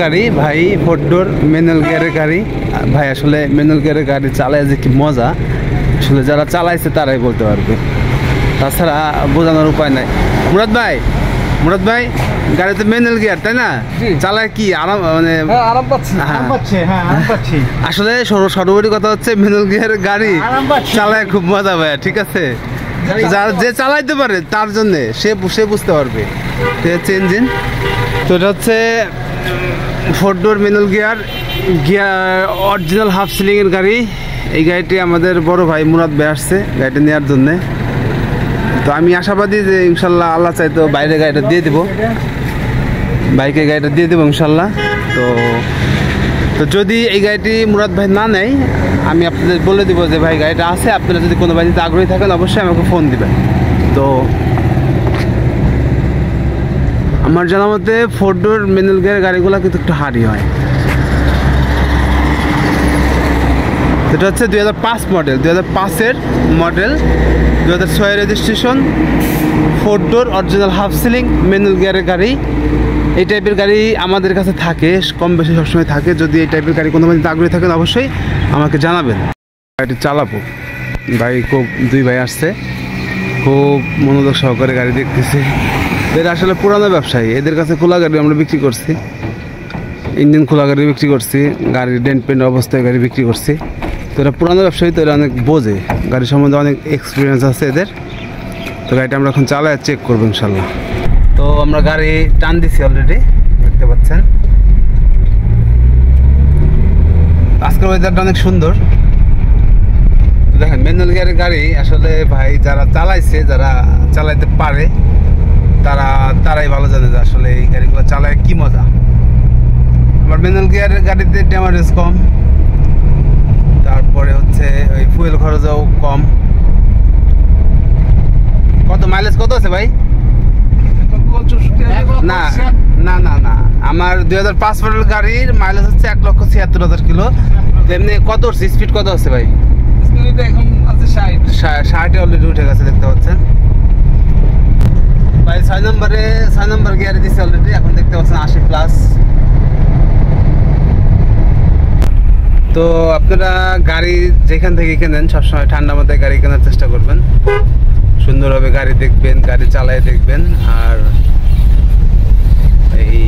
গাড়ি ভাই, four door manual গিয়ারের গাড়ি ভাই। আসলে ম্যানুয়াল গিয়ারের গাড়ি চালায় যে কি মজা, আসলে যারা চালাইছে তারাই বলতে পারবে, তাছাড়া বোঝানোর উপায় নাই। মুরাদ ভাই গাড়িতে ম্যানুয়াল গিয়ার তাই না? চালায় কি আরাম, মানে আরাম পাচ্ছি। আসলে সর্বোপরি কথা হচ্ছে ম্যানুয়াল গিয়ারের গাড়ি চালায় খুব মজা ভাই, ঠিক আছে? যে চালাইতে পারে তার জন্য সে বুঝতে পারবে। ইঞ্জিন তো এটা হচ্ছে four door manual gear original half সিলিংয়ের গাড়ি। এই গাড়িটি আমাদের বড় ভাই মুরাদ ভাই আসছে গাড়িটা নেওয়ার জন্যে। তো আমি আশাবাদী যে ইনশাল্লাহ আল্লাহ চাই তো বাইরে গাড়িটা দিয়ে দেবো, বাইকে গাড়িটা দিয়ে দেবো ইনশাল্লাহ। তো যদি এই গাড়িটি মুরাদ ভাই না নেয়, আমি আপনাদের বলে দেবো যে ভাই গাড়িটা আছে, আপনারা যদি কোনো বাড়িতে আগ্রহী থাকেন অবশ্যই আমাকে ফোন দিবেন। তো আমার জানা মতে ফোর ডোর ম্যানুয়াল গিয়ার গাড়িগুলো কিন্তু একটু হারি হয়। এটা হচ্ছে 2005 মডেল, 2005-এর model, 2006 registration, four door original half ceiling manual গিয়ারের গাড়ি। এই টাইপের গাড়ি আমাদের কাছে থাকে, কম বেশি সবসময় থাকে। যদি এই টাইপের গাড়ি কোনো বাড়িতে আগ্রহী থাকেন অবশ্যই আমাকে জানাবেন। গাড়িটি চালাবো ভাই, দুই ভাই আসছে, খুব মনোযোগ সহকারে গাড়ি দেখতেছে। এরা আসলে পুরানো ব্যবসায়ী, এদের কাছে খোলা গাড়ি আমরা বিক্রি করছি, ইঞ্জিন খোলা গাড়ি বিক্রি করছি, গাড়ির ডেন্ট পেন্ট অবস্থায় গাড়ি বিক্রি করছি। তো এরা পুরানো ব্যবসায়ী, তো এরা অনেক বোঝে, গাড়ি সম্বন্ধে অনেক এক্সপিরিয়েন্স আছে এদের। তো গাড়িটা আমরা এখন চালায় চেক করবো ইনশাল্লাহ। তো আমরা গাড়ি টান দিছি অলরেডি, দেখতে পাচ্ছেন। আজকের ওয়েদারটা অনেক সুন্দর। দেখেন ম্যানুয়াল গিয়ারের গাড়ি আসলে ভাই যারা চালাইছে, যারা চালাইতে পারে তারাই ভালো জানে যে আসলে এই গাড়িগুলো চালায় কি মজা। আমার ম্যানুয়াল গিয়ারের গাড়িতে ড্যামারেজ কম, তারপরে হচ্ছে ওই ফুয়েল খরচও কম। কত মাইলেজ কত আছে ভাই? না না না না, আমার 2005 মডেল গাড়ির মাইলেজ হচ্ছে 1,76,000 কিলো। এমনি কত স্পিড কত আছে ভাই? এখন আছে 60 অলরেডি উঠে গেছে, দেখতে পাচ্ছেন ভাই। 6 নম্বর গিয়ারে দিচ্ছে অলরেডি, এখন দেখতে পাচ্ছেন 80+। তো আপনারা গাড়ি যেখান থেকে কেনেন সবসময় ঠান্ডা মাথায় গাড়ি কেনার চেষ্টা করবেন, সুন্দরভাবে গাড়ি দেখবেন, গাড়ি চালায় দেখবেন। আর এই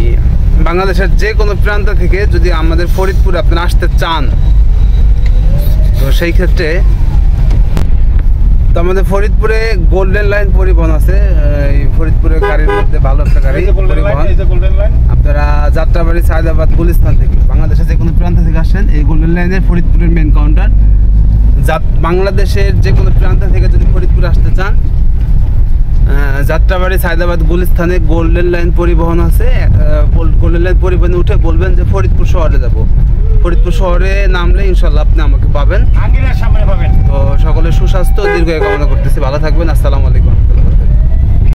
বাংলাদেশের যে কোনো প্রান্ত থেকে যদি আমাদের ফরিদপুরে আপনারা আসতে চান, তো সেই ক্ষেত্রে তো আমাদের ফরিদপুরে গোল্ডেন লাইন পরিবহন আছে। এই ফরিদপুরের গাড়ির মধ্যে ভালো একটা গাড়ি পরিবহন। আপনারা যাত্রাবাড়ি, সায়দাবাদ, গুলিস্তান থেকে বাংলাদেশের যে কোনো প্রান্ত থেকে আসেন, এই গোল্ডেন লাইনের ফরিদপুরের মেন কাউন্টার। বাংলাদেশের যে কোনো প্রান্ত থেকে যদি ফরিদপুরে আসতে চান, যাত্রাবাড়ি, সায়দাবাদ, গুলিস্তানে গোল্ডেন লাইন পরিবহন আছে। গোল্ডেন লাইন পরিবহনে উঠে বলবেন যে ফরিদপুর শহরে যাব। ফরিদপুর শহরে নামলে ইনশাল্লাহ আপনি আমাকে পাবেন। তো সকলের সুস্বাস্থ্য দীর্ঘায়ু কামনা করতেছি, ভালো থাকবেন। আসসালামু আলাইকুম।